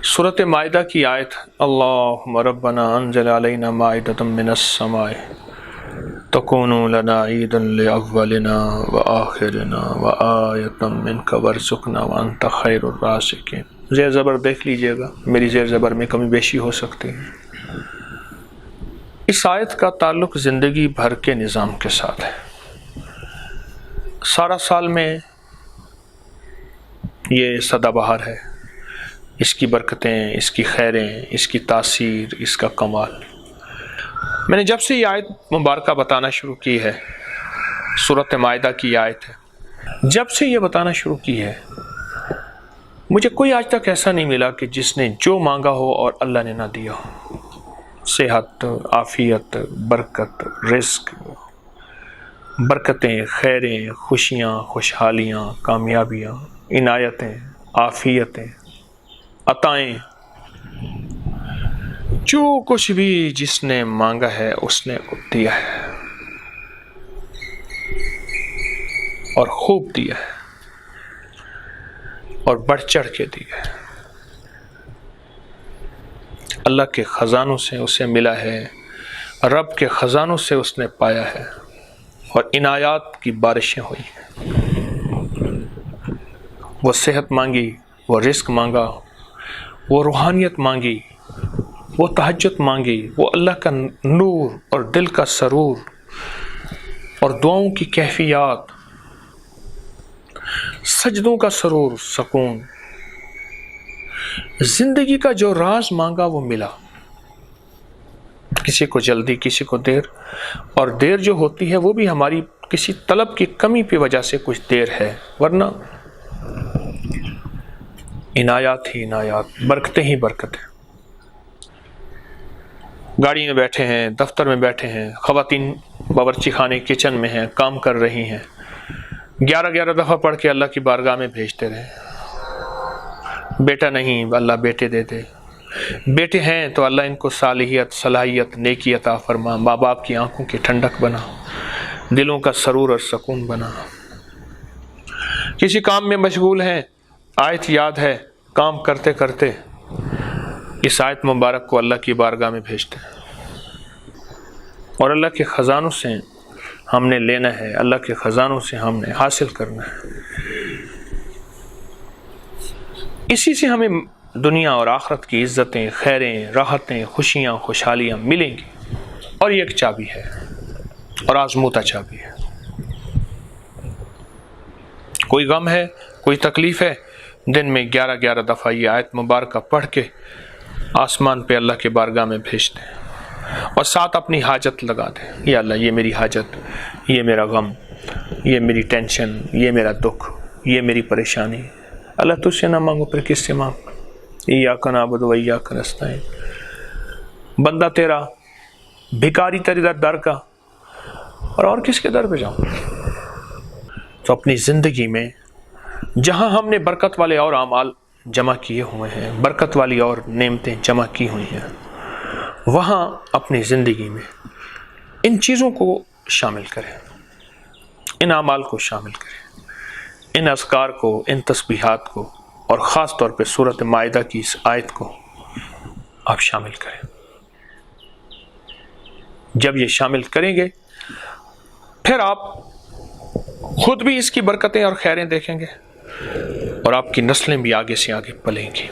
سورۃ مائدہ کی آیت اللہم ربنا انزل علینا مائدۃ من السماء تکون لنا عیدا لاولنا وآخرنا وآیۃ منک وارزقنا وانت خیر الرازقین۔ زیر زبر دیکھ لیجئے گا، میری زیر زبر میں کمی بیشی ہو سکتی ہے۔ اس آیت کا تعلق زندگی بھر کے نظام کے ساتھ ہے۔ سارا سال میں یہ سدا بہار ہے، اس کی برکتیں، اس کی خیریں، اس کی تاثیر، اس کا کمال۔ میں نے جب سے یہ آیت مبارکہ بتانا شروع کی ہے، سورۃ مائدہ کی آیت ہے، جب سے یہ بتانا شروع کی ہے، مجھے کوئی آج تک ایسا نہیں ملا کہ جس نے جو مانگا ہو اور اللہ نے نہ دیا ہو۔ صحت، عافیت، برکت، رزق، برکتیں، خیریں، خوشیاں، خوشحالیاں، کامیابیاں، عنایتیں، عافیتیں، عطائیں، جو کچھ بھی جس نے مانگا ہے اس نے دیا ہے اور خوب دیا ہے اور بڑھ چڑھ کے دیا ہے۔ اللہ کے خزانوں سے اسے ملا ہے، رب کے خزانوں سے اس نے پایا ہے، اور عنایات کی بارشیں ہوئی ہیں۔ وہ صحت مانگی، وہ رزق مانگا، وہ روحانیت مانگی، وہ تہجد مانگی، وہ اللہ کا نور اور دل کا سرور اور دعاؤں کی کیفیات، سجدوں کا سرور، سکون، زندگی کا جو راز مانگا وہ ملا۔ کسی کو جلدی، کسی کو دیر، اور دیر جو ہوتی ہے وہ بھی ہماری کسی طلب کی کمی کی وجہ سے کچھ دیر ہے، ورنہ عنایات ہی عنایات، برکتیں ہی برکتیں۔ گاڑی میں بیٹھے ہیں، دفتر میں بیٹھے ہیں، خواتین باورچی خانے کچن میں ہیں، کام کر رہی ہیں، 11 دفعہ پڑھ کے اللہ کی بارگاہ میں بھیجتے رہے۔ بیٹا نہیں، اللہ بیٹے دے دے۔ بیٹے ہیں تو اللہ ان کو صالحیت، صلاحیت، نیکی عطا فرما۔ ماں باپ کی آنکھوں کی ٹھنڈک بنا، دلوں کا سرور اور سکون بنا۔ کسی کام میں مشغول ہیں، آیت یاد ہے، کام کرتے کرتے اس آیت مبارک کو اللہ کی بارگاہ میں بھیجتے ہیں، اور اللہ کے خزانوں سے ہم نے لینا ہے، اللہ کے خزانوں سے ہم نے حاصل کرنا ہے۔ اسی سے ہمیں دنیا اور آخرت کی عزتیں، خیریں، راحتیں، خوشیاں، خوشحالیاں ملیں گی، اور یہ ایک چابی ہے اور آزمودہ چابی ہے۔ کوئی غم ہے، کوئی تکلیف ہے، دن میں 11 دفعہ یہ آیت مبارکہ پڑھ کے آسمان پہ اللہ کے بارگاہ میں بھیجتے ہیں، اور ساتھ اپنی حاجت لگا دیں۔ یا اللہ، یہ میری حاجت، یہ میرا غم، یہ میری ٹینشن، یہ میرا دکھ، یہ میری پریشانی، اللہ تجھ سے نہ مانگو پھر کس سے مانگ؟ ایاک نعبد و ایاک نستعین۔ بندہ تیرا، بھکاری تیرے در کا، اور کس کے در پہ جاؤں؟ تو اپنی زندگی میں جہاں ہم نے برکت والے اور اعمال جمع کیے ہوئے ہیں، برکت والی اور نعمتیں جمع کی ہوئی ہیں، وہاں اپنی زندگی میں ان چیزوں کو شامل کریں، ان اعمال کو شامل کریں، ان اذکار کو، ان تسبیحات کو، اور خاص طور پہ سورۃ مائدہ کی اس آیت کو آپ شامل کریں۔ جب یہ شامل کریں گے، پھر آپ خود بھی اس کی برکتیں اور خیریں دیکھیں گے، اور آپ کی نسلیں بھی آگے سے آگے پلیں گی۔